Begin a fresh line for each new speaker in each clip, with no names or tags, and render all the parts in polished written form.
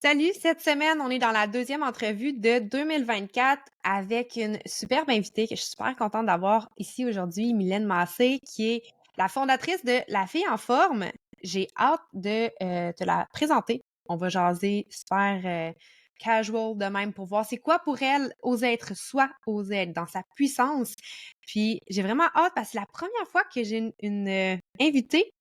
Salut, cette semaine, on est dans la deuxième entrevue de 2024 avec une superbe invitée que je suis super contente d'avoir ici aujourd'hui, Mylène Massé, qui est la fondatrice de La Fille en forme. J'ai hâte de te la présenter. On va jaser super casual de même pour voir c'est quoi pour elle oser être soi, oser être dans sa puissance. Puis j'ai vraiment hâte parce que c'est la première fois que j'ai une invitée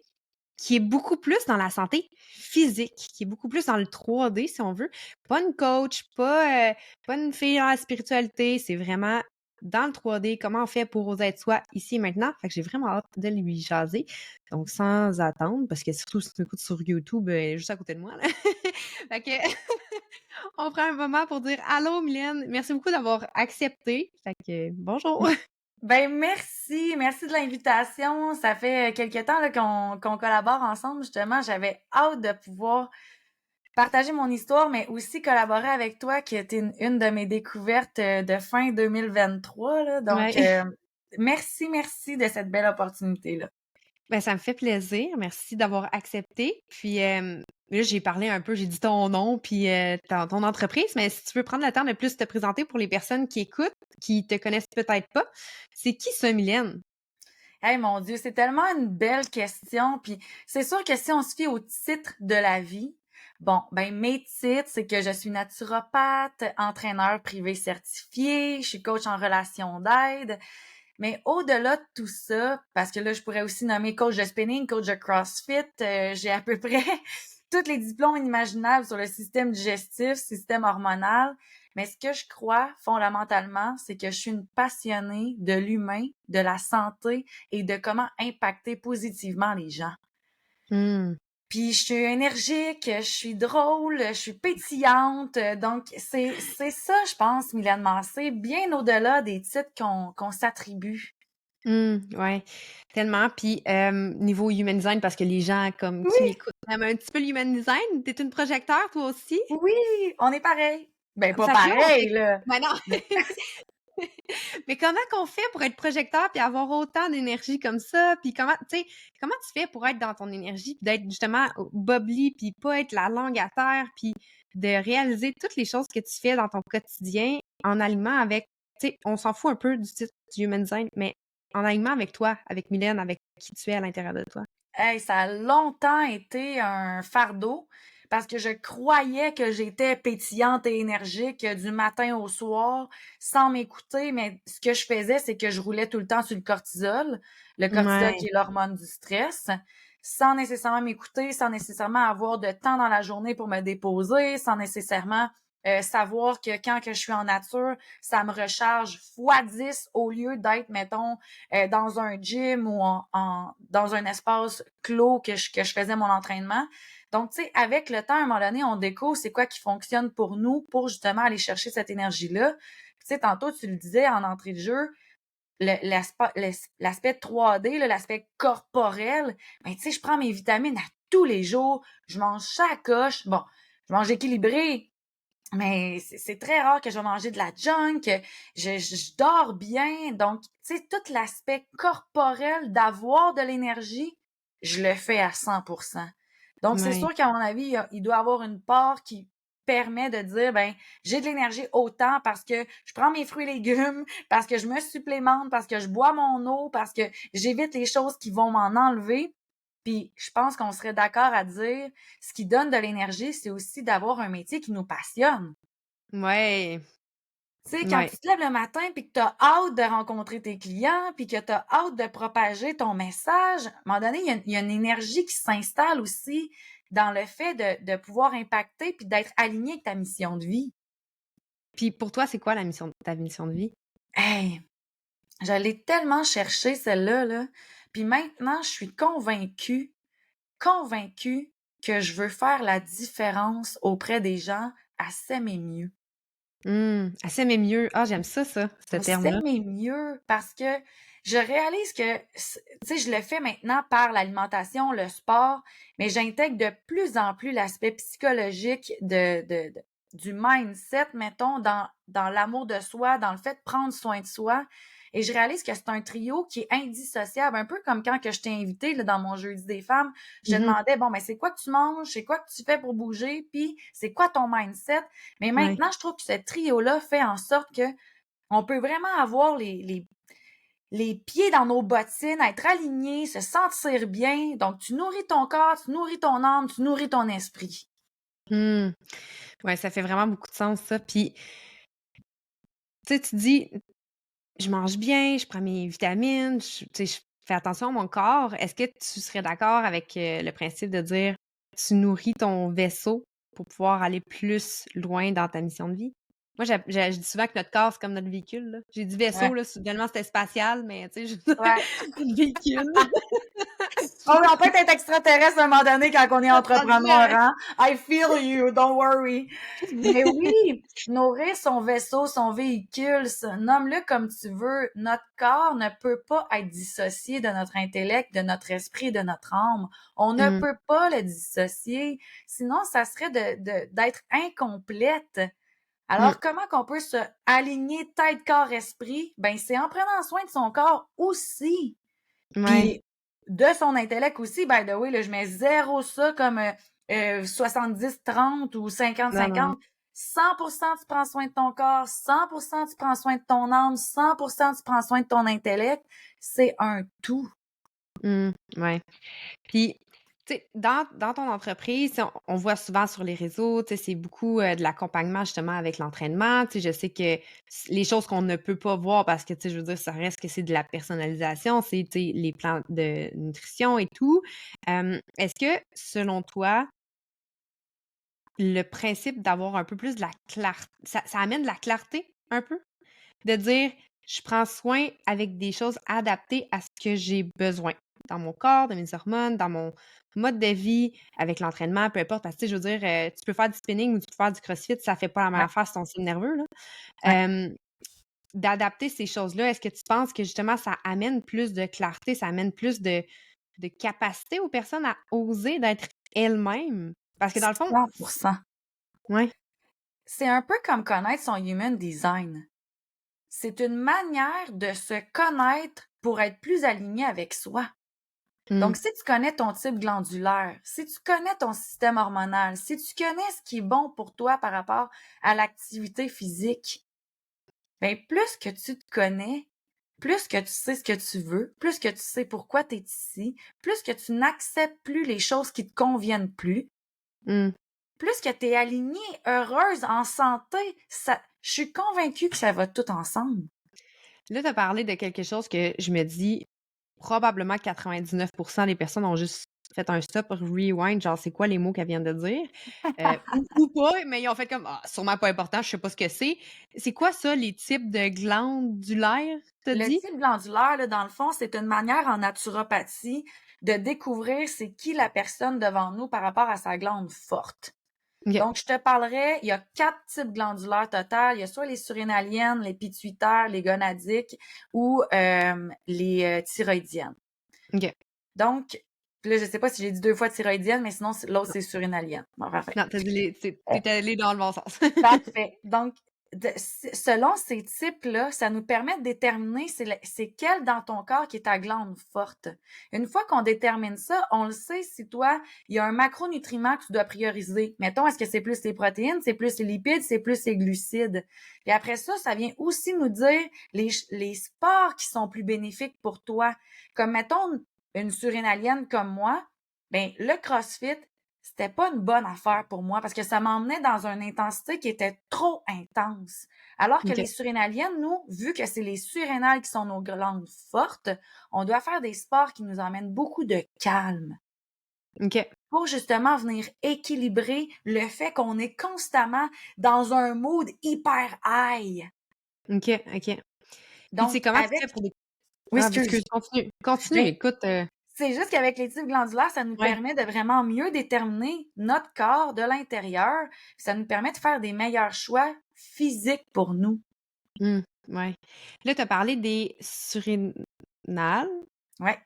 qui est beaucoup plus dans la santé physique, qui est beaucoup plus dans le 3D, si on veut. Pas une coach, pas une fille dans la spiritualité, c'est vraiment dans le 3D, comment on fait pour oser être soi ici et maintenant. Fait que j'ai vraiment hâte de lui jaser. Donc, sans attendre, parce que surtout si tu m'écoutes sur YouTube, elle est juste à côté de moi, là. Fait que on prend un moment pour dire allô, Mylène. Merci beaucoup d'avoir accepté. Fait que bonjour.
Ben merci de l'invitation. Ça fait quelque temps là, qu'on collabore ensemble, justement. J'avais hâte de pouvoir partager mon histoire, mais aussi collaborer avec toi, qui était une de mes découvertes de fin 2023. Là. Donc,
Ouais.
merci de cette belle opportunité-là.
Ben, ça me fait plaisir. Merci d'avoir accepté. Puis là, j'ai parlé un peu, j'ai dit ton nom puis ton entreprise, mais si tu veux prendre le temps de plus te présenter pour les personnes qui écoutent, qui te connaissent peut-être pas, c'est qui ça, Mylène?
Hey mon Dieu, c'est tellement une belle question. Puis c'est sûr que si on se fie au titre de la vie, bon, ben mes titres, c'est que je suis naturopathe, entraîneur privé certifié, je suis coach en relation d'aide. Mais au-delà de tout ça, parce que là, je pourrais aussi nommer coach de spinning, coach de CrossFit, j'ai à peu près tous les diplômes inimaginables sur le système digestif, système hormonal. Mais ce que je crois fondamentalement, c'est que je suis une passionnée de l'humain, de la santé et de comment impacter positivement les gens.
Hmm.
Puis je suis énergique, je suis drôle, je suis pétillante. Donc c'est ça, je pense, Mylène Massé, bien au-delà des titres qu'on s'attribue.
Ouais, tellement. Puis niveau human design, parce que les gens comme qui
Oui,
m'écoutent aiment un petit peu l'human design, t'es une projecteur toi aussi?
oui, on est pareil. Ben pas
Fait que là, on
pareil
fait.
là.
Ben non!
Mais
Mais comment qu'on fait pour être projecteur puis avoir autant d'énergie comme ça? Puis comment, tu sais, comment tu fais pour être dans ton énergie puis d'être justement bubbly puis pas être la langue à terre puis de réaliser toutes les choses que tu fais dans ton quotidien en alignement avec, tu sais, on s'en fout un peu du titre du Human Design, mais en alignement avec toi, avec Mylène, avec qui tu es à l'intérieur de toi.
hey, ça a longtemps été un fardeau parce que je croyais que j'étais pétillante et énergique du matin au soir sans m'écouter, mais ce que je faisais, c'est que je roulais tout le temps sur le cortisol qui
Ouais.
est l'hormone du stress, sans nécessairement m'écouter, sans nécessairement avoir de temps dans la journée pour me déposer, sans nécessairement savoir que quand que je suis en nature, ça me recharge fois 10 au lieu d'être, mettons, dans un gym ou dans un espace clos que je faisais mon entraînement. Donc, tu sais, avec le temps, à un moment donné, on découvre c'est quoi qui fonctionne pour nous pour justement aller chercher cette énergie-là. Tu sais, tantôt, tu le disais en entrée de jeu, l'aspect 3D, là, l'aspect corporel, ben, tu sais, je prends mes vitamines à tous les jours, je mange chaque coche. Bon, je mange équilibré, mais c'est très rare que je vais manger de la junk, je dors bien. Donc, tu sais, tout l'aspect corporel d'avoir de l'énergie, je le fais à 100%. Donc, c'est
Ouais.
sûr qu'à mon avis, il doit avoir une part qui permet de dire, ben, j'ai de l'énergie autant parce que je prends mes fruits et légumes, parce que je me supplémente, parce que je bois mon eau, parce que j'évite les choses qui vont m'en enlever. Puis, je pense qu'on serait d'accord à dire, ce qui donne de l'énergie, c'est aussi d'avoir un métier qui nous passionne.
Ouais.
Tu sais, quand
Ouais.
tu te lèves le matin puis que tu as hâte de rencontrer tes clients puis que tu as hâte de propager ton message, à un moment donné, il y a une énergie qui s'installe aussi dans le fait de pouvoir impacter puis d'être aligné avec ta mission de vie.
Puis pour toi, c'est quoi ta mission de vie?
Hey, je l'ai tellement cherché celle-là, là. Puis maintenant, je suis convaincue que je veux faire la différence auprès des gens à s'aimer mieux.
À s'aimer mieux. Ah, j'aime ça, ce terme-là.
S'aimer mieux parce que je réalise que, tu sais, je le fais maintenant par l'alimentation, le sport, mais j'intègre de plus en plus l'aspect psychologique du mindset, mettons, dans l'amour de soi, dans le fait de prendre soin de soi. Et je réalise que c'est un trio qui est indissociable, un peu comme quand que je t'ai invité là, dans mon Jeudi des femmes. Je te
Mhm.
demandais, bon, mais c'est quoi que tu manges, c'est quoi que tu fais pour bouger, puis c'est quoi ton mindset. Mais
Ouais.
maintenant, je trouve que ce trio-là fait en sorte que on peut vraiment avoir les pieds dans nos bottines, être alignés, se sentir bien. Donc, tu nourris ton corps, tu nourris ton âme, tu nourris ton esprit.
Hmm. Ouais, ça fait vraiment beaucoup de sens, ça. Puis, tu sais, tu dis, je mange bien, je prends mes vitamines, tu sais, je fais attention à mon corps. Est-ce que tu serais d'accord avec le principe de dire, tu nourris ton vaisseau pour pouvoir aller plus loin dans ta mission de vie? Moi, je dis souvent que notre corps, c'est comme notre véhicule, là. J'ai dit
Ouais.
vaisseau, là, soudainement, c'était spatial, mais tu sais,
Ouais.
notre véhicule.
Oh, mais on peut être extraterrestre à un moment donné quand on est
Rendu
entrepreneur, hein? I feel you, don't worry. Mais oui, nourrir son vaisseau, son véhicule, nomme-le comme tu veux. Notre corps ne peut pas être dissocié de notre intellect, de notre esprit, de notre âme. On ne
Mmh.
peut pas le dissocier. Sinon, ça serait d'être incomplète.
Mmh.
Alors, comment qu'on peut se aligner tête, corps, esprit? Ben, c'est en prenant soin de son corps aussi.
Ouais.
Puis de son intellect aussi, by the way, là, je mets zéro ça comme 70-30 ou
Non, non, non.
50-50. 100% tu prends soin de ton corps, 100% tu prends soin de ton âme, 100% tu prends soin de ton intellect. C'est un tout.
Mmh. Ouais. Puis, tu sais, dans ton entreprise, on voit souvent sur les réseaux, tu sais, c'est beaucoup, de l'accompagnement justement avec l'entraînement. Tu sais, je sais que les choses qu'on ne peut pas voir parce que, tu sais, je veux dire, ça reste que c'est de la personnalisation, c'est, tu sais, les plans de nutrition et tout. Est-ce que, selon toi, le principe d'avoir un peu plus de la clarté, ça amène de la clarté un peu? De dire: «Je prends soin avec des choses adaptées à ce que j'ai besoin, dans mon corps, dans mes hormones, dans mon mode de vie, avec l'entraînement», peu importe. Parce que, tu sais, je veux dire, tu peux faire du spinning ou tu peux faire du crossfit, ça fait pas la même
Ouais,
affaire sur ton système nerveux, là.
ouais.
D'adapter ces choses-là, est-ce que tu penses que justement ça amène plus de clarté, ça amène plus de capacité aux personnes à oser d'être elles-mêmes? Parce que dans le fond
100%.
ouais.
C'est un peu comme connaître son human design. C'est une manière de se connaître pour être plus aligné avec soi.
Mmh.
Donc, si tu connais ton type glandulaire, si tu connais ton système hormonal, si tu connais ce qui est bon pour toi par rapport à l'activité physique, bien, plus que tu te connais, plus que tu sais ce que tu veux, plus que tu sais pourquoi tu es ici, plus que tu n'acceptes plus les choses qui te conviennent plus,
Mmh.
plus que tu es alignée, heureuse, en santé, je suis convaincue que ça va tout ensemble.
Là, tu as parlé de quelque chose que je me dis, probablement 99 des personnes ont juste fait un stop, rewind, genre, c'est quoi les mots qu'elle vient de dire? Ou pas, mais ils ont fait comme: «Ah, sûrement pas important, je sais pas ce que c'est». C'est quoi ça, les types de glandulaires, tu as
Le
dit?
type glandulaire, là, dans le fond, c'est une manière en naturopathie de découvrir c'est qui la personne devant nous par rapport à sa glande forte.
OK,
Donc, je te parlerai, il y a 4 types glandulaires total. Il y a soit les surrénaliennes, les pituitaires, les gonadiques ou les thyroïdiennes.
OK.
Donc, puis là, je sais pas si j'ai dit 2 fois thyroïdienne, mais sinon, l'autre, c'est surrénalienne. Bon, parfait.
Non, tu as dit les tu allé dans le bon sens.
Parfait. Donc, selon ces types-là, ça nous permet de déterminer c'est quelle dans ton corps qui est ta glande forte. Une fois qu'on détermine ça, on le sait si toi, il y a un macronutriment que tu dois prioriser. Mettons, est-ce que c'est plus les protéines, c'est plus les lipides, c'est plus les glucides. Et après ça, ça vient aussi nous dire les sports qui sont plus bénéfiques pour toi. Comme mettons une surrénalienne comme moi, ben le CrossFit, c'était pas une bonne affaire pour moi parce que ça m'emmenait dans une intensité qui était trop intense. Alors que les
OK,
surrénaliennes, nous, vu que c'est les surrénales qui sont nos glandes fortes, on doit faire des sports qui nous emmènent beaucoup de calme
OK,
pour justement venir équilibrer le fait qu'on est constamment dans un mood hyper high.
OK, OK. Puis tu sais,
Donc,
comment tu
avec...
fais pour des
Oui,
ah, excuse,
excuse.
continue, continue,
Ben,
écoute,
c'est juste qu'avec les types glandulaires, ça nous
ouais.
permet de vraiment mieux déterminer notre corps de l'intérieur. Ça nous permet de faire des meilleurs choix physiques pour nous.
Mmh, ouais. Là, tu as parlé des surrénales.
Ouais,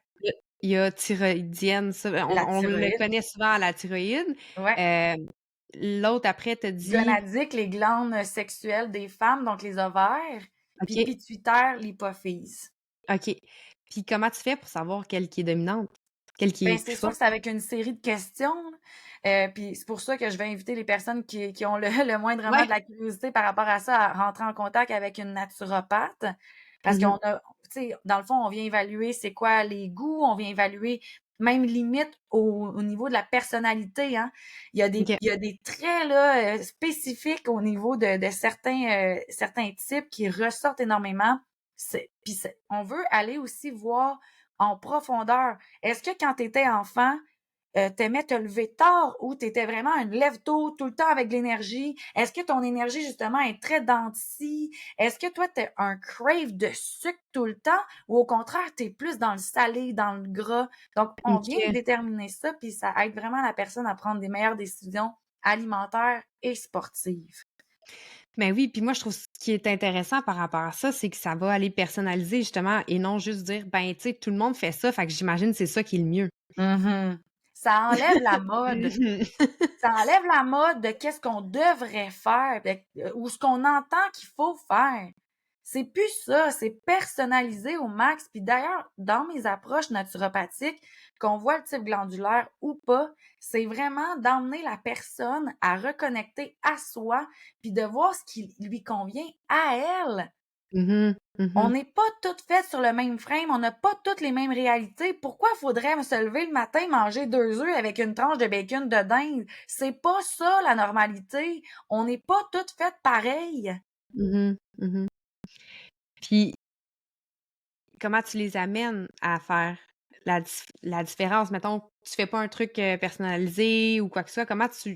Il y a thyroïdienne, ça,
la
on le
thyroïde.
connaît souvent à la thyroïde.
Ouais.
Hem, l'autre après tu dit
Gonadique, les glandes sexuelles des femmes, donc les ovaires. puis
OK,
pituitaire, l'hypophyse.
OK. Puis comment tu fais pour savoir quelle qui est dominante? Quelle qui
Ben,
est
c'est
plus
sûr
forte?
que c'est avec une série de questions, là, puis c'est pour ça que je vais inviter les personnes qui ont le le moindrement
Ouais.
de la curiosité par rapport à ça, à rentrer en contact avec une naturopathe. Parce
Mmh.
qu'on a tu sais, dans le fond, on vient évaluer c'est quoi les goûts, on vient évaluer même limite au niveau de la personnalité, hein.
OK.
Il y a des traits là, spécifiques au niveau de certains types qui ressortent énormément. C'est on veut aller aussi voir en profondeur. Est-ce que quand tu étais enfant, tu te lever tard ou tu étais vraiment un lève-tôt tout le temps avec de l'énergie? Est-ce que ton énergie, justement, est très dents Est-ce que toi, tu un crave de sucre tout le temps ou au contraire, tu es plus dans le salé, dans le gras? Donc, on vient
OK.
déterminer ça, puis ça aide vraiment la personne à prendre des meilleures décisions alimentaires et sportives.
Ben oui, puis moi, je trouve ce qui est intéressant par rapport à ça, c'est que ça va aller personnaliser justement et non juste dire: «Ben, tu sais, tout le monde fait ça, fait que j'imagine c'est ça qui est le mieux».
Mmh. Ça enlève la mode.
Mmh.
Ça enlève la mode de qu'est-ce qu'on devrait faire, ou ce qu'on entend qu'il faut faire. C'est plus ça, c'est personnalisé au max. Puis d'ailleurs, dans mes approches naturopathiques, qu'on voit le type glandulaire ou pas, c'est vraiment d'emmener la personne à reconnecter à soi, puis de voir ce qui lui convient à elle.
Mmh.
On
Mmh.
n'est pas toutes faites sur le même frame, on n'a pas toutes les mêmes réalités. Pourquoi faudrait se lever le matin, manger 2 œufs avec une tranche de bacon de dinde? C'est pas ça la normalité. On n'est pas toutes faites pareilles.
Mmh. Mmh. Puis comment tu les amènes à faire la différence? Mettons, tu fais pas un truc, personnalisé ou quoi que ce soit, comment tu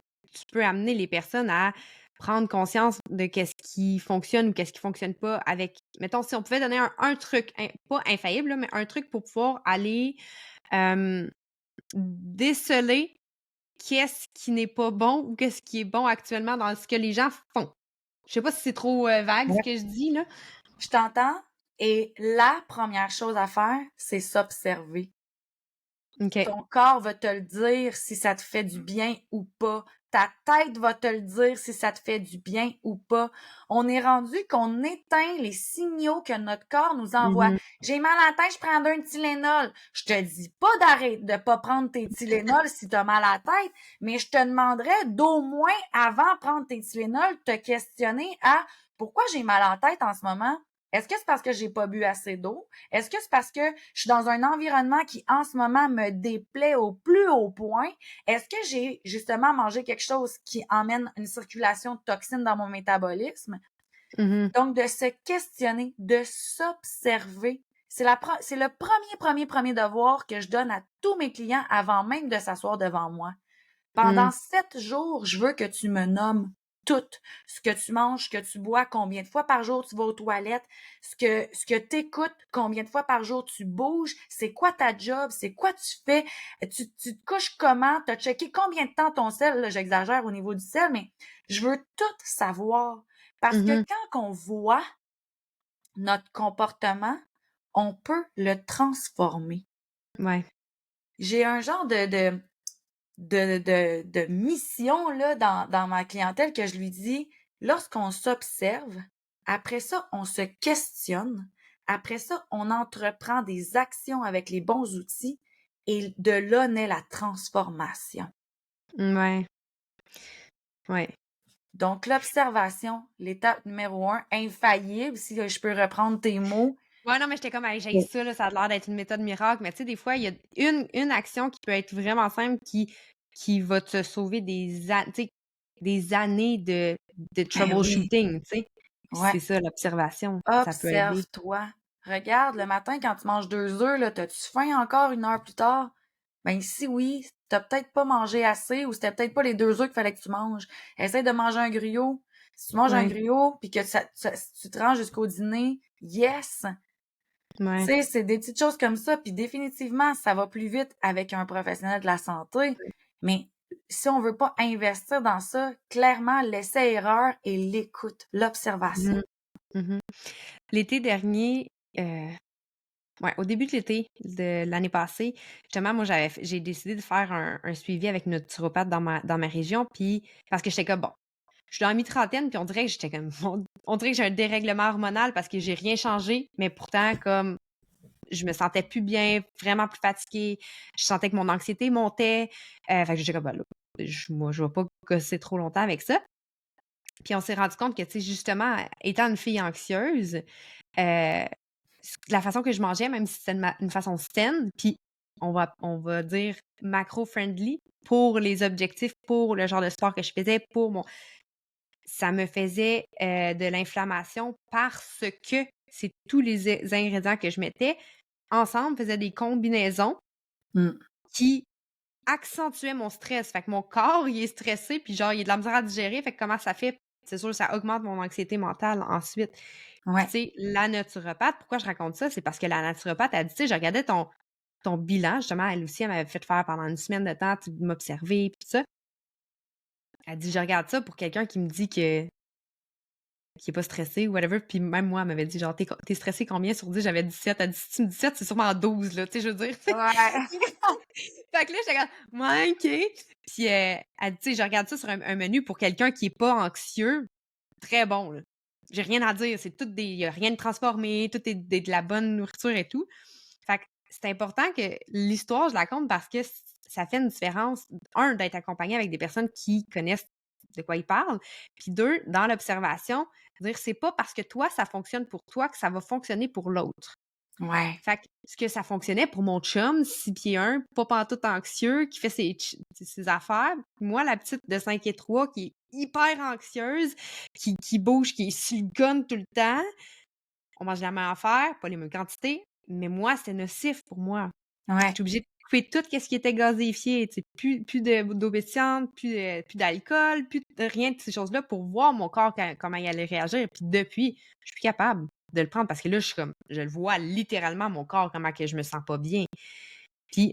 peux amener les personnes à prendre conscience de qu'est-ce qui fonctionne ou qu'est-ce qui fonctionne pas avec mettons, si on pouvait donner un truc pas infaillible là, mais un truc pour pouvoir aller, hem, déceler qu'est-ce qui n'est pas bon ou qu'est-ce qui est bon actuellement dans ce que les gens font. Je sais pas si c'est trop, vague ce
Ouais.
que je dis là?
Je t'entends et la première chose à faire, c'est s'observer.
OK.
Ton corps va te le dire si ça te fait du bien ou pas. Ta tête va te le dire si ça te fait du bien ou pas. On est rendu qu'on éteint les signaux que notre corps nous envoie.
Mmh.
J'ai mal à la tête, je prends un Tylenol. Je te dis pas d'arrêter de pas prendre tes Tylenol si tu as mal à la tête, mais je te demanderais d'au moins avant de prendre tes Tylenol, te questionner à pourquoi j'ai mal à la tête en ce moment? Est-ce que c'est parce que j'ai pas bu assez d'eau? Est-ce que c'est parce que je suis dans un environnement qui, en ce moment, me déplaît au plus haut point? Est-ce que j'ai justement mangé quelque chose qui emmène une circulation de toxines dans mon métabolisme?
Mmh.
Donc, de se questionner, de s'observer, c'est le premier devoir que je donne à tous mes clients avant même de s'asseoir devant moi. Pendant
Mmh.
7 jours, je veux que tu me nommes tout. Ce que tu manges, ce que tu bois, combien de fois par jour tu vas aux toilettes, ce que tu écoutes, combien de fois par jour tu bouges, c'est quoi ta job, c'est quoi tu fais, tu te couches comment, tu as checké combien de temps ton sel, là, j'exagère au niveau du sel, mais je veux tout savoir. Parce que
Mmh.
quand on voit notre comportement, on peut le transformer.
Ouais.
J'ai un genre de mission là, dans ma clientèle que je lui dis, lorsqu'on s'observe, après ça, on se questionne, après ça, on entreprend des actions avec les bons outils et de là naît la transformation.
Ouais. Ouais.
Donc, l'observation, l'étape numéro un, infaillible, si je peux reprendre tes mots.
Ouais, non, mais j'étais comme: «Hey, j'haïs
Oui.
ça, là, ça a l'air d'être une méthode miracle», mais tu sais, des fois, il y a une action qui peut être vraiment simple qui va te sauver tu sais, des années de
Ben oui,
troubleshooting, tu sais? Puis
ouais.
c'est ça, l'observation, ça peut aider.
Observe-toi. Regarde, le matin, quand tu manges 2 œufs, là, t'as-tu faim encore 1 heure plus tard? Ben, si oui, t'as peut-être pas mangé assez ou c'était peut-être pas les 2 œufs qu'il fallait que tu manges. Essaye de manger un griot. Si tu manges un
Ouais,
griot puis que tu te rends jusqu'au dîner, yes! Tu
ouais.
sais, c'est des petites choses comme ça, puis définitivement, ça va plus vite avec un professionnel de la santé. Mais si on veut pas investir dans ça, clairement, l'essai-erreur et l'écoute, l'observation.
Mmh. Mmh. L'été dernier, ouais, au début de l'été de l'année passée, justement, moi, j'ai décidé de faire un suivi avec une naturopathe dans ma région, puis parce que j'étais comme: «Bon, suis dans la mi-trentaine, puis on dirait que j'étais comme on dirait que j'ai un dérèglement hormonal parce que j'ai rien changé, mais pourtant, comme je me sentais plus bien, vraiment plus fatiguée. Je sentais que mon anxiété montait. Fait que j'étais comme, ben là, moi, je vais pas gosser trop longtemps avec ça. Puis on s'est rendu compte que, tu sais, justement, étant une fille anxieuse, la façon que je mangeais, même si c'était une façon saine, puis on va dire macro-friendly pour les objectifs, pour le genre de sport que je faisais, pour mon ça me faisait, de l'inflammation parce que c'est tous les ingrédients que je mettais ensemble faisaient des combinaisons
Mmh.
qui accentuaient mon stress. Fait que mon corps, il est stressé, puis genre, il a de la misère à digérer. Fait que comment ça fait? C'est sûr, ça augmente mon anxiété mentale ensuite. Puis, tu
Ouais.
sais, la naturopathe, pourquoi je raconte ça? C'est parce que la naturopathe, elle dit, tu sais, je regardais ton bilan, justement, elle aussi, elle m'avait fait faire pendant une semaine de temps, tu m'observer, puis tout ça. Elle dit, je regarde ça pour quelqu'un qui me dit que qui est pas stressé ou whatever. Puis même moi, elle m'avait dit, genre, t'es stressé combien sur 10? J'avais 17. Elle dit, si tu me dis 17, c'est sûrement 12, là, tu sais, je veux dire.
Ouais.
Fait que là, j'étais comme, ouais, OK. Puis elle dit, tu sais, je regarde ça sur un menu pour quelqu'un qui est pas anxieux. Très bon, là. J'ai rien à dire. C'est tout des. Il y a rien de transformé, tout est de la bonne nourriture et tout. Fait que c'est important que l'histoire, je la compte parce que ça fait une différence. Un, d'être accompagné avec des personnes qui connaissent de quoi ils parlent. Puis deux, dans l'observation, dire c'est pas parce que toi, ça fonctionne pour toi que ça va fonctionner pour l'autre.
Ouais.
Fait que ce que ça fonctionnait pour mon chum, 6 pieds 1, pas pantoute anxieux, qui fait ses affaires. Moi, la petite de 5 pieds 3 qui est hyper anxieuse, qui bouge, qui est sur le gun tout le temps. On mange la même affaire, pas les mêmes quantités, mais moi, c'était nocif pour moi.
Ouais.
J'étais obligée de couper tout ce qui était gazéifié, tu sais, plus d'eau pétillante, plus d'alcool, plus de rien de ces choses-là pour voir mon corps comment il allait réagir. Puis depuis, je suis plus capable de le prendre parce que là, je suis comme, je le vois littéralement, mon corps, comment que je me sens pas bien. Puis,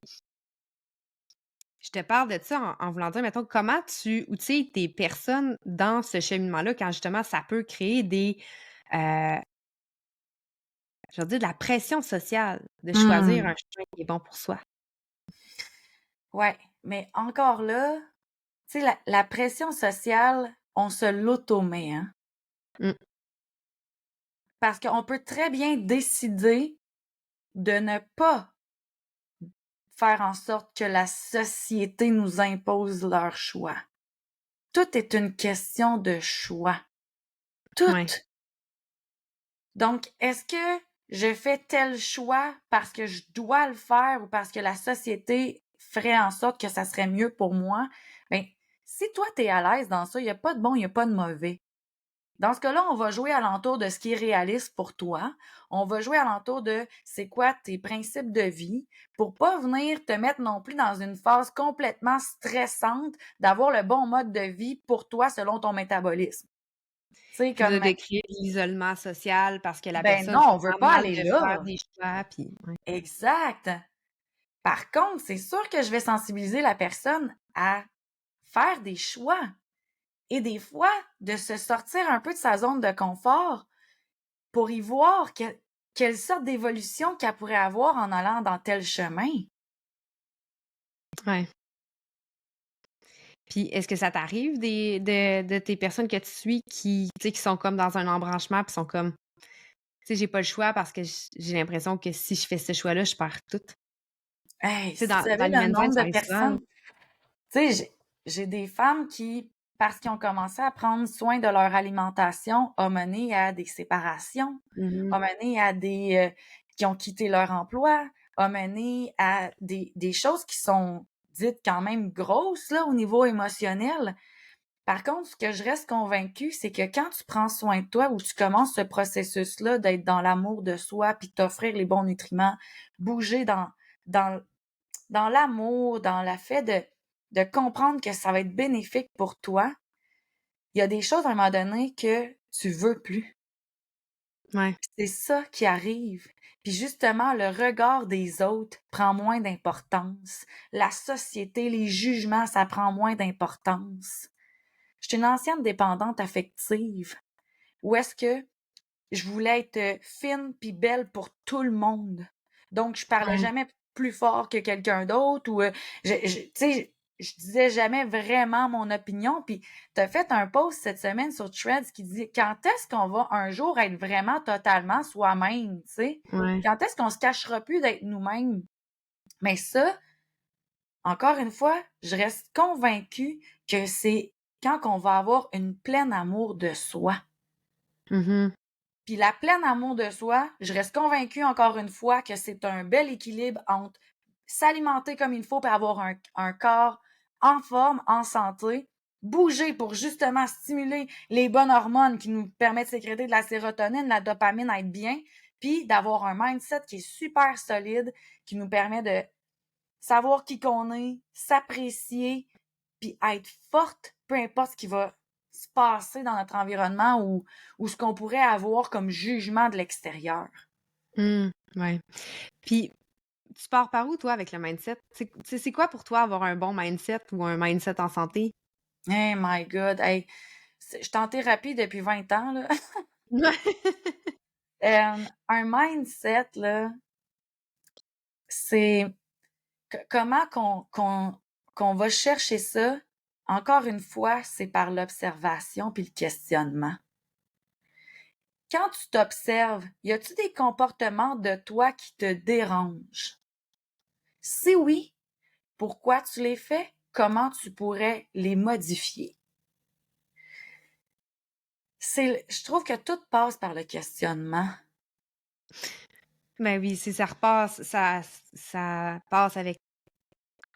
je te parle de ça en voulant dire, mettons, comment tu outils tes personnes dans ce cheminement-là quand justement ça peut créer euh, je veux dire, de la pression sociale de choisir
Mmh.
un chemin qui est bon pour soi.
Ouais. Mais encore là, tu sais, la pression sociale, on se l'auto-met, hein?
Mmh.
Parce qu'on peut très bien décider de ne pas faire en sorte que la société nous impose leur choix. Tout est une question de choix. Tout.
Ouais.
Donc, est-ce que je fais tel choix parce que je dois le faire ou parce que la société ferait en sorte que ça serait mieux pour moi? Ben, si toi, tu es à l'aise dans ça, il n'y a pas de bon, il n'y a pas de mauvais. Dans ce cas-là, on va jouer alentour de ce qui est réaliste pour toi. On va jouer alentour de c'est quoi tes principes de vie pour pas venir te mettre non plus dans une phase complètement stressante d'avoir le bon mode de vie pour toi selon ton métabolisme. Tu sais,
Puis là,
comme,
de créer de l'isolement social parce que la
ben
personne
non,
se
on veut
sent
pas
mal
aller
de faire
là.
des choix, puis ouais.
Exact. Par contre, c'est sûr que je vais sensibiliser la personne à faire des choix et des fois de se sortir un peu de sa zone de confort pour y voir quelle sorte d'évolution qu'elle pourrait avoir en allant dans tel chemin.
Ouais. Puis est-ce que ça t'arrive de tes personnes que tu suis qui, tu sais, qui sont comme dans un embranchement puis sont comme, tu sais, j'ai pas le choix parce que j'ai l'impression que si je fais ce choix-là, je perds tout. Tu
Hey,
sais,
si tu
dans
savais le
l'human design,
nombre
ça
de
arrive souvent, là.
personnes, tu sais, j'ai des femmes qui, parce qu'ils ont commencé à prendre soin de leur alimentation, ont mené à des séparations,
Mmh.
ont mené à qui ont quitté leur emploi, ont mené à des choses qui sont dites quand même grosses, là, au niveau émotionnel. Par contre, ce que je reste convaincue, c'est que quand tu prends soin de toi ou tu commences ce processus-là d'être dans l'amour de soi puis t'offrir les bons nutriments, bouger dans, dans l'amour, dans le fait de comprendre que ça va être bénéfique pour toi, il y a des choses à un moment donné que tu veux plus.
Ouais.
C'est ça qui arrive. Puis justement, le regard des autres prend moins d'importance. La société, les jugements, ça prend moins d'importance. Je suis une ancienne dépendante affective. Où est-ce que je voulais être fine puis belle pour tout le monde. Donc, je parlais
Ouais.
jamais plus fort que quelqu'un d'autre ou, tu sais, je disais jamais vraiment mon opinion. Puis t'as fait un post cette semaine sur Threads qui dit quand est-ce qu'on va un jour être vraiment totalement soi-même, tu sais?
Ouais.
Quand est-ce qu'on se cachera plus d'être nous-mêmes? Mais ça, encore une fois, je reste convaincue que c'est quand on va avoir une pleine amour de soi.
Mhm.
Puis la pleine amour de soi, je reste convaincue encore une fois que c'est un bel équilibre entre s'alimenter comme il faut pour avoir un corps en forme, en santé, bouger pour justement stimuler les bonnes hormones qui nous permettent de sécréter de la sérotonine, de la dopamine, à être bien, puis d'avoir un mindset qui est super solide, qui nous permet de savoir qui qu'on est, s'apprécier, puis être forte, peu importe ce qui va se passer dans notre environnement ou ce qu'on pourrait avoir comme jugement de l'extérieur.
Ouais. Puis, tu pars par où, toi, avec le mindset? C'est quoi pour toi avoir un bon mindset ou un mindset en santé?
Hey my God! Hey, je suis en thérapie depuis 20 ans, là. Un mindset, là, c'est comment qu'on va chercher ça. Encore une fois, c'est par l'observation puis le questionnement. Quand tu t'observes, y a-tu des comportements de toi qui te dérangent? Si oui, pourquoi tu les fais? Comment tu pourrais les modifier? Je trouve que tout passe par le questionnement.
Ben oui, ça repasse, ça passe avec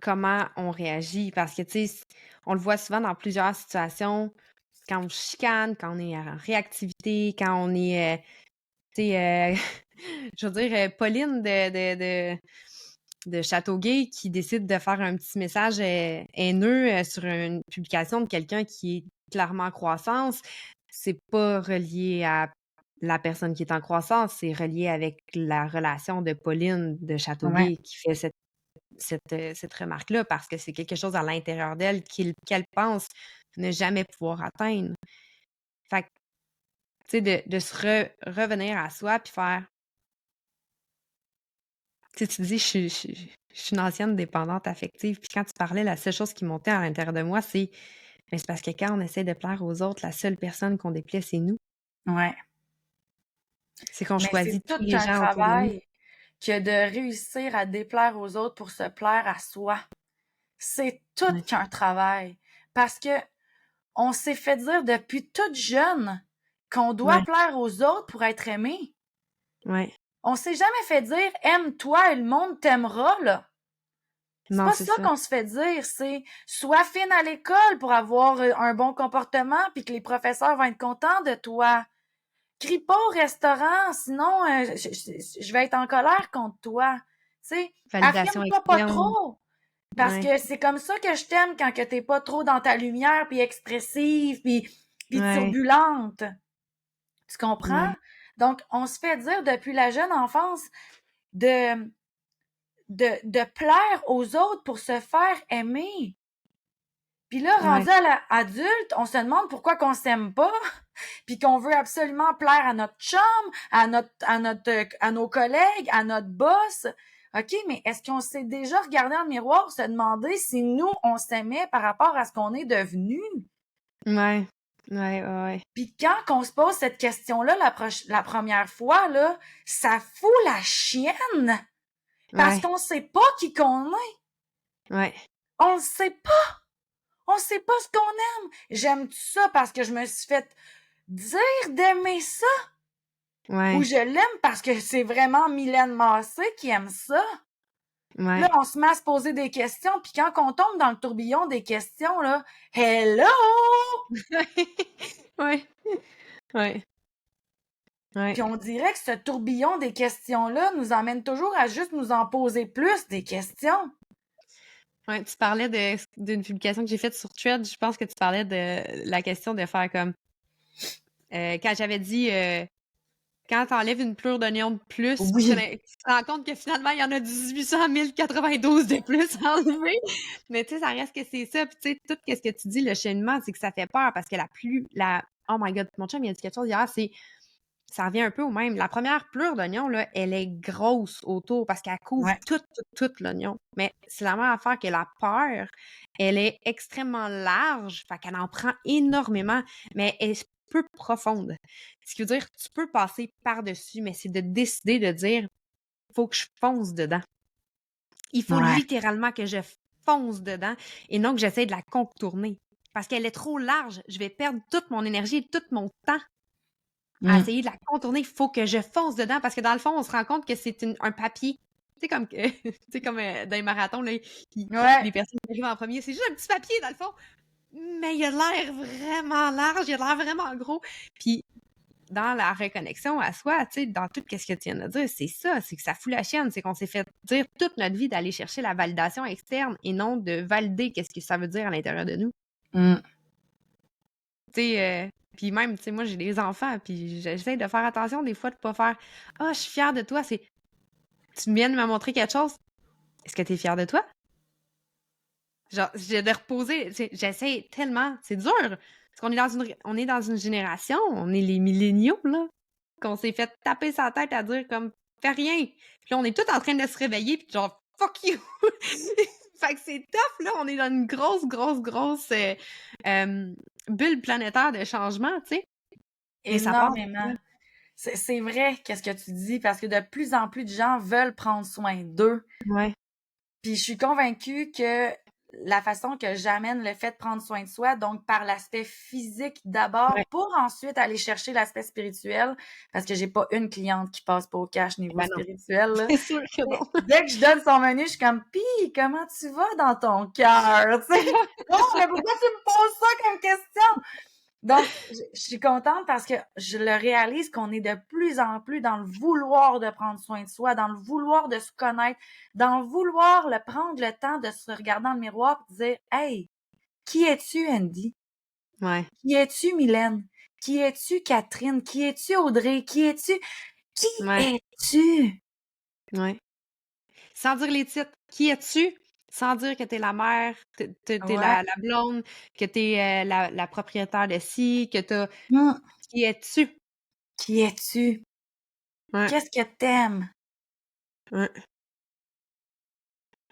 comment on réagit parce que, tu sais, on le voit souvent dans plusieurs situations, quand on chicane, quand on est en réactivité, quand on est, tu sais, je veux dire, Pauline de Châteauguay qui décide de faire un petit message haineux sur une publication de quelqu'un qui est clairement en croissance, c'est pas relié à la personne qui est en croissance, c'est relié avec la relation de Pauline de
Ouais.
Châteauguay qui fait cette remarque-là parce que c'est quelque chose à l'intérieur d'elle qu'elle pense ne jamais pouvoir atteindre. Fait que, tu sais, de se revenir à soi puis faire. Tu sais, tu dis, je suis une ancienne dépendante affective. Puis quand tu parlais, la seule chose qui montait à l'intérieur de moi, ben, c'est parce que quand on essaie de plaire aux autres, la seule personne qu'on déplaît, c'est nous.
Ouais.
C'est qu'on
Mais c'est
choisit tous
tout
les
un
gens autour de nous.
travail que de réussir à déplaire aux autres pour se plaire à soi. C'est tout
Ouais.
qu'un travail. Parce que on s'est fait dire depuis toute jeune qu'on doit
Ouais.
plaire aux autres pour être aimé.
Ouais.
On s'est jamais fait dire aime-toi et le monde t'aimera, là. C'est
Non,
pas
c'est
ça
ça.
qu'on se fait dire, c'est sois fine à l'école pour avoir un bon comportement puis que les professeurs vont être contents de toi. Crie pas au restaurant, sinon je vais être en colère contre toi. Tu sais,
Validation
affirme-toi pas
externe.
trop. Parce
Ouais.
que c'est comme ça que je t'aime quand que t'es pas trop dans ta lumière, puis expressive, puis
Ouais.
turbulente. Tu comprends?
Ouais.
Donc, on se fait dire depuis la jeune enfance de, de plaire aux autres pour se faire aimer. Puis là,
Ouais.
rendu à l'adulte, on se demande pourquoi qu'on s'aime pas, puis qu'on veut absolument plaire à notre chum, à nos collègues, à notre boss. OK, mais est-ce qu'on s'est déjà regardé dans le miroir, se demander si nous, on s'aimait par rapport à ce qu'on est devenu?
Ouais. Ouais. Ouais.
Puis quand on se pose cette question-là la première fois, là, ça fout la chienne parce
Ouais.
qu'on sait pas qui qu'on est.
Ouais.
On le sait pas. On sait pas ce qu'on aime. J'aime ça parce que je me suis fait dire d'aimer ça ou
Ouais.
je l'aime parce que c'est vraiment Mylène Massé qui aime ça. Là,
Ouais.
on se met à se poser des questions, puis quand on tombe dans le tourbillon des questions, là, hello!
Ouais. Ouais. Ouais.
Puis on dirait que ce tourbillon des questions-là nous emmène toujours à juste nous en poser plus des questions.
Ouais, tu parlais d'une publication que j'ai faite sur Threads. Je pense que tu parlais de la question de faire comme quand j'avais dit quand t'enlèves une plure d'oignon de plus,
Oui.
tu te rends compte que finalement, il y en a 1800 092 de plus à enlever. Mais tu sais, ça reste que c'est ça. Puis tu sais, tout ce que tu dis, le cheminement, c'est que ça fait peur parce que oh my God, mon chum, il a dit quelque chose hier, c'est ça revient un peu au même. La première plure d'oignon, là, elle est grosse autour parce qu'elle couvre
Ouais.
tout l'oignon. Mais c'est la même affaire que la peur. Elle est extrêmement large, fait qu'elle en prend énormément, mais elle est peu profonde. Ce qui veut dire, tu peux passer par-dessus, mais c'est de décider de dire, faut que je fonce dedans. Il faut
Ouais.
littéralement que je fonce dedans et non que j'essaie de la contourner. Parce qu'elle est trop large. Je vais perdre toute mon énergie, tout mon temps à
Mm.
essayer de la contourner. Il faut que je fonce dedans parce que dans le fond, on se rend compte que c'est un papier. Tu sais, comme, tu sais, comme dans les marathons, là,
Ouais.
les personnes qui arrivent en premier, c'est juste un petit papier dans le fond. Mais il a l'air vraiment large, il a l'air vraiment gros. Puis dans la reconnexion à soi, tu sais, dans tout ce que tu viens de dire, c'est ça, c'est que ça fout la chienne, c'est qu'on s'est fait dire toute notre vie d'aller chercher la validation externe et non de valider qu'est-ce que ça veut dire à l'intérieur de nous.
Mm.
Tu sais, puis même, tu sais, moi, j'ai des enfants, puis j'essaie de faire attention des fois de pas faire « Ah, je suis fière de toi », c'est « Tu viens de me montrer quelque chose, est-ce que tu es fière de toi? » Genre, j'ai de reposer, j'essaie tellement, c'est dur, parce qu'on est on est dans une génération, on est les milléniaux, là, qu'on s'est fait taper sa tête à dire comme fais rien. Puis là, on est tous en train de se réveiller, puis genre fuck you. Fait que c'est tough, là, on est dans une grosse bulle planétaire de changement, tu sais. Mais ça part de
Énormément.
là.
C'est vrai, qu'est-ce que tu dis, parce que de plus en plus de gens veulent prendre soin d'eux.
Ouais.
Puis je suis convaincue que la façon que j'amène le fait de prendre soin de soi, donc par l'aspect physique d'abord,
Ouais.
pour ensuite aller chercher l'aspect spirituel, parce que j'ai pas une cliente qui passe pas au cash niveau
Ben non.
spirituel, là.
C'est sûr que non.
Dès que je donne son menu, je suis comme, pis comment tu vas dans ton cœur, tu sais? Non, mais pourquoi tu me poses ça comme question? Donc, je suis contente parce que je le réalise qu'on est de plus en plus dans le vouloir de prendre soin de soi, dans le vouloir de se connaître, dans le vouloir le prendre le temps de se regarder dans le miroir et de dire, hey, qui es-tu, Andy?
Ouais.
Qui es-tu, Mylène? Qui es-tu, Catherine? Qui es-tu, Audrey? Qui es-tu? Qui
Ouais.
es-tu?
Ouais. Sans dire les titres. Qui es-tu? Sans dire que t'es la mère, t'es
Ouais.
la blonde, que t'es la propriétaire de ci, que t'as.
Hum.
Qui es-tu?
Qui es-tu?
Ouais.
Qu'est-ce que t'aimes?
Ouais.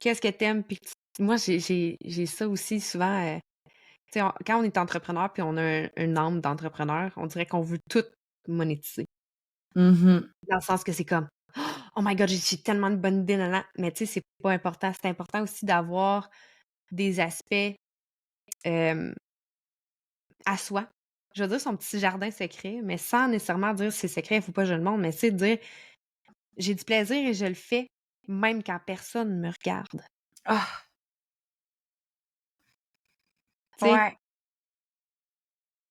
Qu'est-ce que t'aimes? Puis moi, j'ai ça aussi souvent. Tu sais, quand on est entrepreneur puis on a une âme d'entrepreneur, on dirait qu'on veut tout monétiser.
Mhm.
Dans le sens que c'est comme Oh my God, j'ai tellement de bonnes idées, nanana. Mais tu sais, c'est pas important. C'est important aussi d'avoir des aspects à soi. Je veux dire son petit jardin secret, mais sans nécessairement dire c'est secret, il faut pas que je le montre, mais c'est de dire j'ai du plaisir et je le fais même quand personne me regarde.
Ah,
Tu sais,
ouais,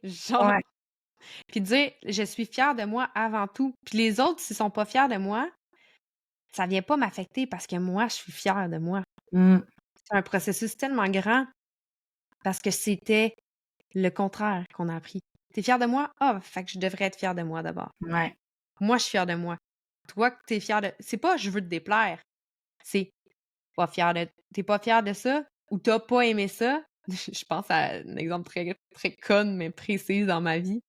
genre,
ouais.
puis dire je suis fière de moi avant tout. Puis les autres, s'ils sont pas fiers de moi, ça vient pas m'affecter parce que moi, je suis fière de moi.
Mm.
C'est un processus tellement grand parce que c'était le contraire qu'on a appris. T'es fière de moi? Ah, fait que je devrais être fière de moi d'abord.
Ouais.
Moi, je suis fière de moi. Toi, que t'es fière de. C'est pas je veux te déplaire. C'est pas fière de. T'es pas fière de ça ou t'as pas aimé ça. Je pense à un exemple très conne mais précis dans ma vie.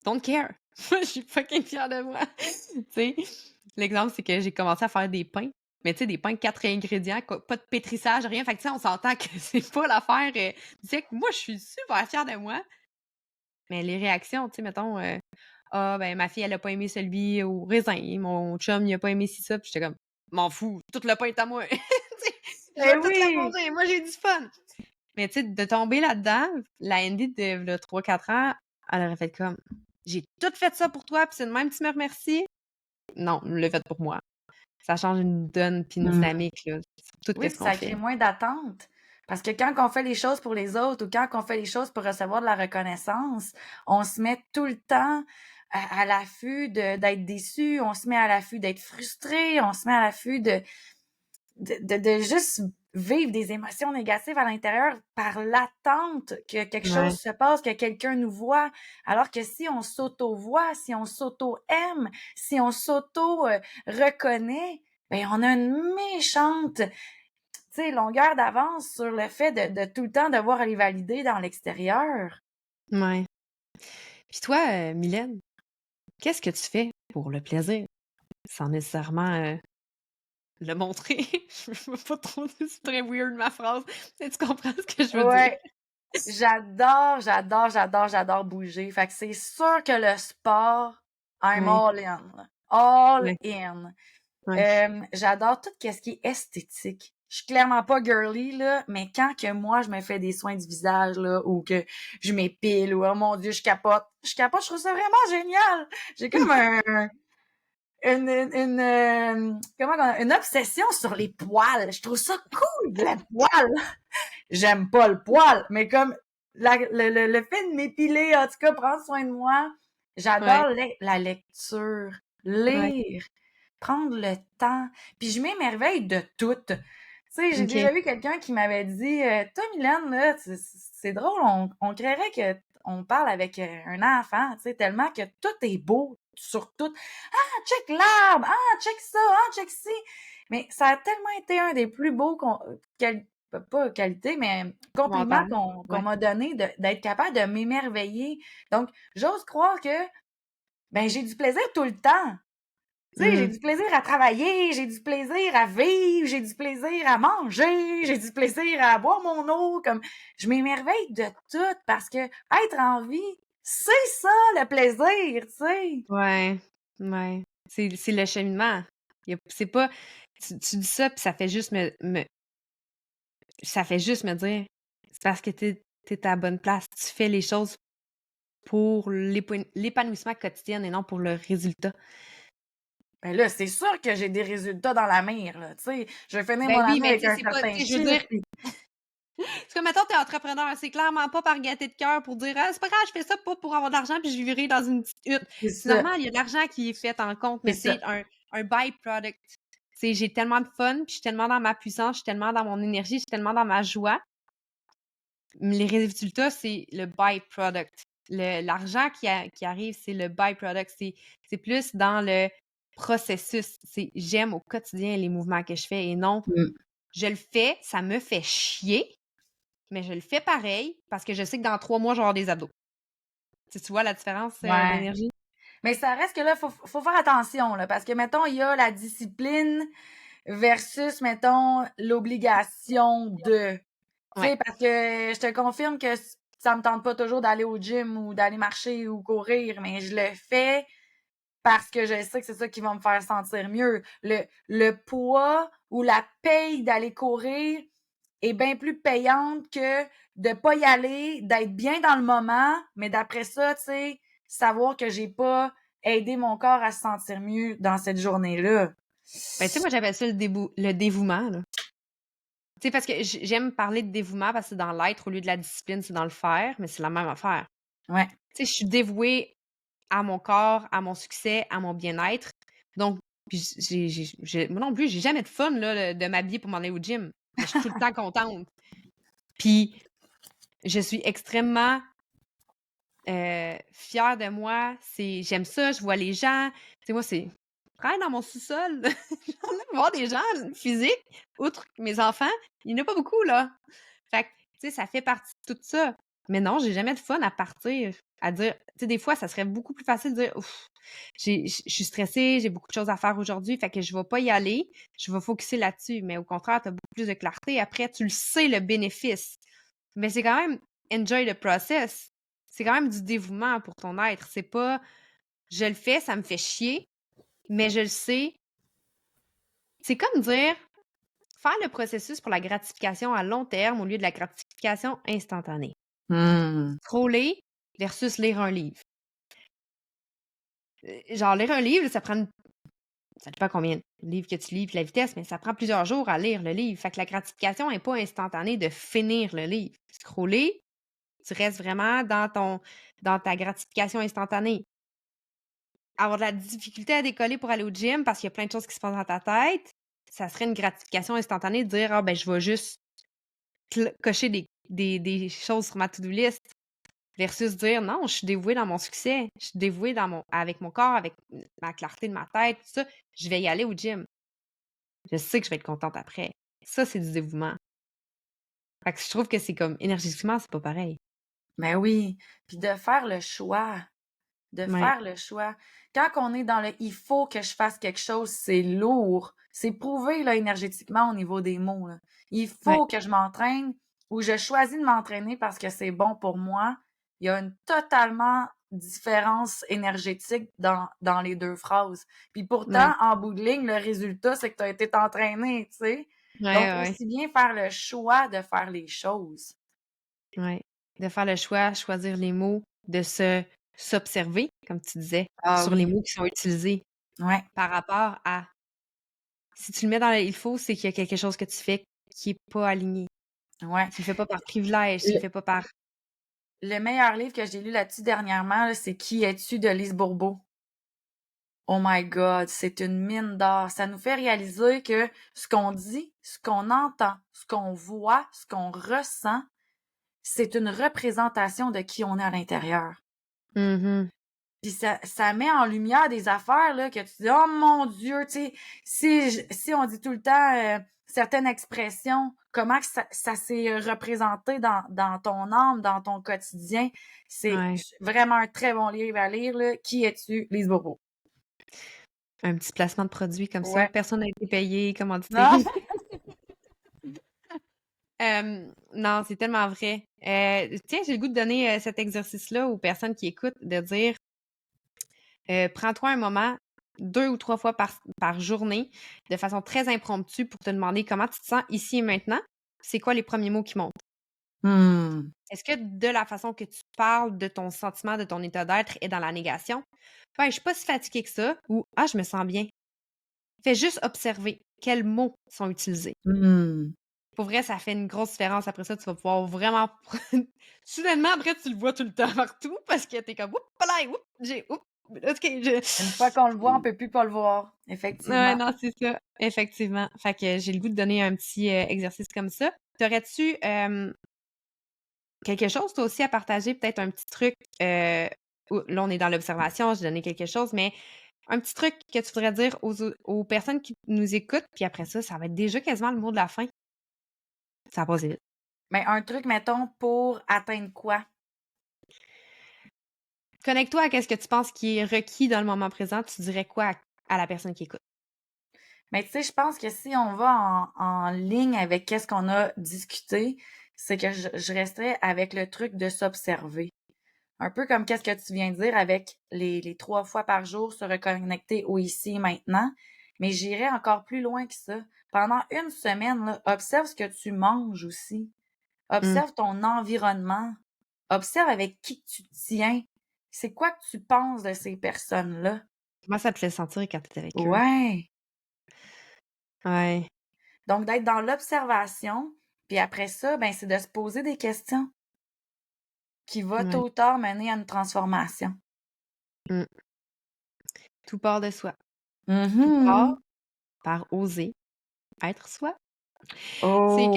Don't care. Moi, je suis fucking fière de moi. Tu sais, l'exemple, c'est que j'ai commencé à faire des pains. Mais tu sais, des pains 4 ingrédients, pas de pétrissage, rien. Fait que tu sais, on s'entend que c'est pas l'affaire. Tu sais, que moi, je suis super fière de moi. Mais les réactions, tu sais, mettons, ah, ben, ma fille, elle a pas aimé celui au raisin. Mon chum, il a pas aimé ci, ça. Puis j'étais comme, m'en fous, tout le pain est à moi. Tu sais, je
Eh
vais tout la
oui!
manger. Moi, j'ai du fun. Mais tu sais, de tomber là-dedans, la Andy de 3-4 ans, elle aurait fait comme, j'ai tout fait ça pour toi, puis c'est de même que tu me remercies. Non, je l'ai fait pour moi. Ça change une donne puis une
Mm.
dynamique, là, sur tout
Oui,
ce
puis
qu'on
ça crée
fait.
moins d'attente. Parce que quand on fait les choses pour les autres ou quand on fait les choses pour recevoir de la reconnaissance, on se met tout le temps à l'affût d'être déçu, on se met à l'affût d'être frustré, on se met à l'affût de juste vivre des émotions négatives à l'intérieur par l'attente que quelque
Ouais.
chose se passe, que quelqu'un nous voit. Alors que si on s'auto-voit, si on s'auto-aime, si on s'auto-reconnaît, ben on a une méchante, tu sais, longueur d'avance sur le fait de tout le temps devoir aller valider dans l'extérieur.
Ouais. Puis toi, Mylène, Qu'est-ce que tu fais pour le plaisir? Sans nécessairement, le montrer. Je veux pas trop c'est très weird ma phrase, mais tu comprends ce que je veux dire?
Ouais, j'adore, j'adore, j'adore, j'adore bouger. Fait que c'est sûr que le sport, I'm
Ouais,
all in, là. All
ouais,
in.
ouais.
J'adore tout ce qui est esthétique. Je suis clairement pas girly, là, mais quand que moi, je me fais des soins du visage, là, ou que je m'épile, ou oh mon Dieu, je capote, je trouve ça vraiment génial. J'ai comme une obsession sur les poils. Je trouve ça cool, les poils. J'aime pas le poil, mais comme le fait de m'épiler, en tout cas, prendre soin de moi,
Ouais,
j'adore la lecture,
ouais,
lire, prendre le temps, puis je m'émerveille de tout. Tu sais, j'ai
OK.
déjà vu quelqu'un qui m'avait dit, toi, Mylène, là, c'est drôle, on créerait que on parle avec un enfant, tu sais, tellement que tout est beau sur tout. Ah, check l'arbre! Ah, check ça! Ah, check ci! Mais ça a tellement été un des plus beaux pas qualité, mais compliments
Commentaire.
qu'on
Ouais.
m'a donné d'être capable de m'émerveiller. Donc, j'ose croire que ben j'ai du plaisir tout le temps. Tu sais, j'ai
Mmh.
du plaisir à travailler, j'ai du plaisir à vivre, j'ai du plaisir à manger, j'ai du plaisir à boire mon eau, comme je m'émerveille de tout parce que être en vie, c'est ça le plaisir, tu sais.
Ouais, ouais. C'est le cheminement. Y a c'est pas tu dis ça, puis ça fait juste me dire: «C'est parce que tu es à la bonne place. Tu fais les choses pour l'épanouissement quotidien et non pour le résultat».
Ben là, c'est sûr que j'ai des résultats dans la mire, là, tu sais. Je vais finir mon
Ben oui,
année
mais
avec
tu sais,
un
c'est pas tu
certain
sais, je veux
chiffre,
dire,
puis
c'est comme mettons, tu es entrepreneur, c'est clairement pas par gaieté de cœur pour dire: «Ah, c'est pas grave, je fais ça pas pour avoir de l'argent puis je vivrai dans une petite hutte».
c'est
C'est
ça,
normal, il y a de l'argent qui est fait en compte,
c'est
mais
ça.
c'est un by-product. C'est j'ai tellement de fun, puis je suis tellement dans ma puissance, je suis tellement dans mon énergie, je suis tellement dans ma joie. Les résultats, c'est le by-product. L'argent qui arrive, c'est le by-product. C'est plus dans le processus. C'est j'aime au quotidien les mouvements que je fais et non,
Mmh.
je le fais, ça me fait chier, mais je le fais pareil parce que je sais que dans 3 mois, je vais avoir des abdos. Tu vois la différence,
Ouais.
d'énergie?
Mais ça reste que là, faut faire attention, là, parce que, mettons, il y a la discipline versus, mettons, l'obligation de. Tu
Ouais.
sais, parce que je te confirme que ça me tente pas toujours d'aller au gym ou d'aller marcher ou courir, mais je le fais parce que je sais que c'est ça qui va me faire sentir mieux. Le poids ou la paye d'aller courir est bien plus payante que de pas y aller, d'être bien dans le moment, mais d'après ça, tu sais, savoir que j'ai pas aidé mon corps à se sentir mieux dans cette journée-là.
Ben, tu sais, moi, j'appelle ça le dévouement, là. Tu sais, parce que j'aime parler de dévouement parce que c'est dans l'être au lieu de la discipline, c'est dans le faire, mais c'est la même affaire.
Ouais.
Tu sais, je suis dévouée à mon corps, à mon succès, à mon bien-être. Donc, puis moi non plus, j'ai jamais de fun là, de m'habiller pour m'en aller au gym, mais je suis tout le temps contente. Puis, je suis extrêmement, fière de moi. J'aime ça, je vois les gens. Tu sais, moi, c'est je travaille dans mon sous-sol, j'en ai voir des gens physiques, outre mes enfants, il y en a pas beaucoup, là. Fait que, tu sais, ça fait partie de tout ça. Mais non, j'ai jamais de fun à partir, à dire tu sais, des fois, ça serait beaucoup plus facile de dire: «Ouf, je suis stressée, j'ai beaucoup de choses à faire aujourd'hui, fait que je vais pas y aller, je vais focuser là-dessus». Mais au contraire, tu as beaucoup plus de clarté. Après, tu le sais, le bénéfice. Mais c'est quand même enjoy the process. C'est quand même du dévouement pour ton être. C'est pas: «Je le fais, ça me fait chier, mais je le sais». C'est comme dire: faire le processus pour la gratification à long terme au lieu de la gratification instantanée.
Mmh.
Scroller versus lire un livre. Genre lire un livre, ça dépend combien de livres que tu lis puis la vitesse, mais ça prend plusieurs jours à lire le livre. Fait que la gratification est pas instantanée de finir le livre. Scroller, tu restes vraiment dans ta gratification instantanée. Avoir de la difficulté à décoller pour aller au gym parce qu'il y a plein de choses qui se passent dans ta tête, ça serait une gratification instantanée de dire: «Ah ben, je vais juste cocher des choses sur ma to-do list». Versus dire: «Non, je suis dévouée dans mon succès, je suis dévouée avec mon corps, avec ma clarté de ma tête, tout ça, je vais y aller au gym. Je sais que je vais être contente après». Ça, c'est du dévouement. Fait que je trouve que c'est comme énergétiquement, c'est pas pareil.
Ben oui, puis de faire le choix. de
Ouais,
faire le choix. Quand on est dans le «il faut que je fasse quelque chose», c'est lourd. C'est prouvé, là, énergétiquement au niveau des mots, là. Il
ouais,
faut que je m'entraîne ou je choisis de m'entraîner parce que c'est bon pour moi. Il y a une totalement différence énergétique dans les 2 phrases. Puis
ouais,
pourtant, en bout de ligne, le résultat, c'est que tu as été t'entraîner, tu sais?
ouais,
Donc
ouais,
aussi bien faire le choix de faire les choses.
ouais. De faire le choix, choisir les mots, de s'observer, comme tu disais,
Ah
sur les
oui,
mots qui sont utilisés
ouais,
par rapport à si tu le mets dans le «il faut», c'est qu'il y a quelque chose que tu fais qui est pas aligné.
ouais.
Tu le fais pas par privilège, tu le fais pas par
Le meilleur livre que j'ai lu là-dessus dernièrement, là, c'est «Qui es-tu?» de Lise Bourbeau. Oh my God, c'est une mine d'or. Ça nous fait réaliser que ce qu'on dit, ce qu'on entend, ce qu'on voit, ce qu'on ressent, c'est une représentation de qui on est à l'intérieur.
mmh
Puis ça met en lumière des affaires là, que tu dis «Oh mon Dieu!» Tu sais, si on dit tout le temps, certaines expressions, comment que ça s'est, représenté dans ton âme, dans ton quotidien. C'est
ouais.
vraiment un très bon livre à lire, là. Qui es-tu? Lise Bourbeau.
Un petit placement de produit comme ça,
Ouais.
personne n'a été payé, commandité.
Non?
Non, c'est tellement vrai. Tiens, j'ai le goût de donner, cet exercice-là aux personnes qui écoutent, de dire, prends-toi un moment 2 ou 3 fois par journée, de façon très impromptue pour te demander comment tu te sens ici et maintenant. C'est quoi les premiers mots qui montent?
Mmh.
Est-ce que de la façon que tu parles de ton sentiment, de ton état d'être est dans la négation? «Ouais, je suis pas si fatiguée que ça» ou «Ah, je me sens bien». Fais juste observer quels mots sont utilisés.
Mmh.
Pour vrai, ça fait une grosse différence. Après ça, tu vas pouvoir vraiment soudainement, après, tu le vois tout le temps partout parce que tu es comme: «Oups, là, oups, oups, OK,
Une fois qu'on le voit, on peut plus pas le voir.
Ouais,
Effectivement.
non, c'est ça, effectivement. Fait que j'ai le goût de donner un petit, exercice comme ça. T'aurais-tu, quelque chose toi aussi à partager, peut-être un petit truc, où là, on est dans l'observation, j'ai donné quelque chose, mais un petit truc que tu voudrais dire aux personnes qui nous écoutent, puis après ça va être déjà quasiment le mot de la fin. Ça a passé vite.
Mais un truc, mettons, pour atteindre quoi?
Connecte-toi à qu'est-ce que tu penses qui est requis dans le moment présent, tu dirais quoi à la personne qui écoute?
Mais tu sais, je pense que si on va en ligne avec qu'est-ce qu'on a discuté, c'est que je resterais avec le truc de s'observer. Un peu comme qu'est-ce que tu viens de dire avec les 3 fois par jour se reconnecter au ici et maintenant, mais j'irais encore plus loin que ça. Pendant une semaine, là, observe ce que tu manges aussi.
Mmh.
Observe ton environnement. Observe avec qui tu tiens. C'est quoi que tu penses de ces personnes-là?
Comment ça te fait sentir quand tu es avec eux?
Ouais.
Ouais,
Donc, d'être dans l'observation, puis après ça, ben, c'est de se poser des questions qui va
ouais.
tôt ou tard mener à une transformation.
Mmh. Tout part de soi. Tout part
Mhm.
par oser être soi. C'est
Oh oui.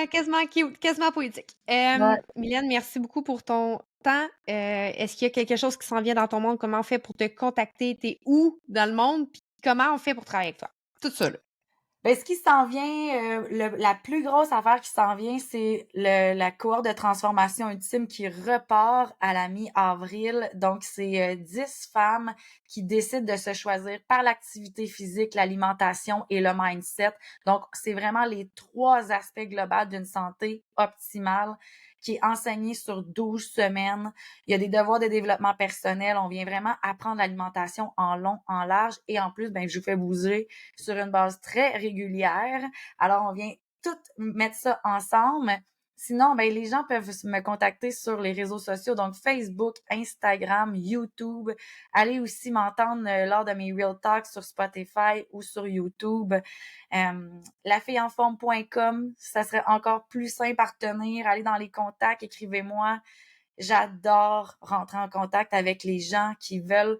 quasiment cute, quasiment poétique.
Ouais.
Mylène, merci beaucoup pour ton temps. Est-ce qu'il y a quelque chose qui s'en vient dans ton monde? Comment on fait pour te contacter? Tu où dans le monde? Puis comment on fait pour travailler avec toi? Tout ça, là.
Ben, ce qui s'en vient, la plus grosse affaire qui s'en vient, c'est la cohorte de transformation ultime qui repart à la mi-avril. Donc, c'est 10 femmes qui décident de se choisir par l'activité physique, l'alimentation et le mindset. Donc, c'est vraiment les 3 aspects globaux d'une santé optimale qui est enseigné sur 12 semaines. Il y a des devoirs de développement personnel. On vient vraiment apprendre l'alimentation en long, en large. Et en plus, ben, je vous fais bouger sur une base très régulière. Alors, on vient tout mettre ça ensemble. Sinon, ben, les gens peuvent me contacter sur les réseaux sociaux, donc Facebook, Instagram, YouTube. Allez aussi m'entendre lors de mes Real Talks sur Spotify ou sur YouTube. Lafilleenforme.com, ça serait encore plus simple à retenir. Allez dans les contacts, écrivez-moi. J'adore rentrer en contact avec les gens qui veulent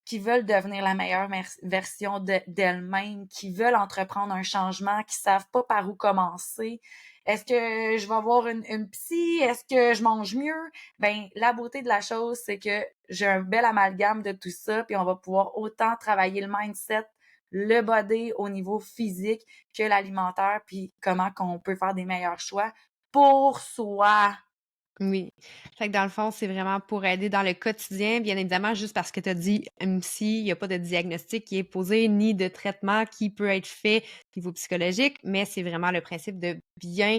devenir la meilleure version d'elles-mêmes, qui veulent entreprendre un changement, qui savent pas par où commencer. Est-ce que je vais avoir une psy? Est-ce que je mange mieux? Ben, la beauté de la chose, c'est que j'ai un bel amalgame de tout ça, puis on va pouvoir autant travailler le mindset, le body au niveau physique que l'alimentaire, puis comment qu'on peut faire des meilleurs choix pour soi.
Oui. Fait que dans le fond, c'est vraiment pour aider dans le quotidien, bien évidemment, juste parce que tu as dit MC, il y a pas de diagnostic qui est posé, ni de traitement qui peut être fait au niveau psychologique, mais c'est vraiment le principe de bien,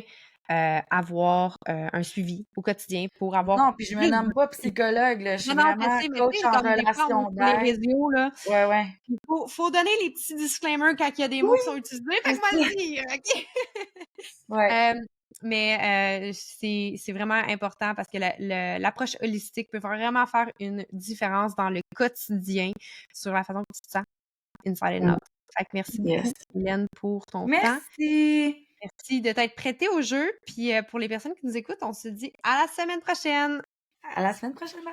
avoir, un suivi au quotidien pour avoir
Non, puis je me
plus de
nomme pas
clarté.
psychologue, là, je
Non,
suis
non, je
vraiment
sais, mais tu
coach
sais,
en
comme des fois, on est
relation
sur les
d'aide.
réseaux, là,
Ouais, ouais.
il faut donner les petits disclaimers quand il y a des mots
Oui,
qui sont utilisés, fait
c'est
que moi
ça.
le dire, OK?
Ouais.
Mais c'est vraiment important parce que l'approche holistique peut vraiment faire une différence dans le quotidien sur la façon que tu te sens inside and
Mmh.
out. Fait que merci
Yes.
beaucoup, Mylène, pour ton temps.
Merci!
Merci de t'être prêtée au jeu. Puis pour les personnes qui nous écoutent, on se dit à la semaine prochaine!
À la semaine prochaine, bye.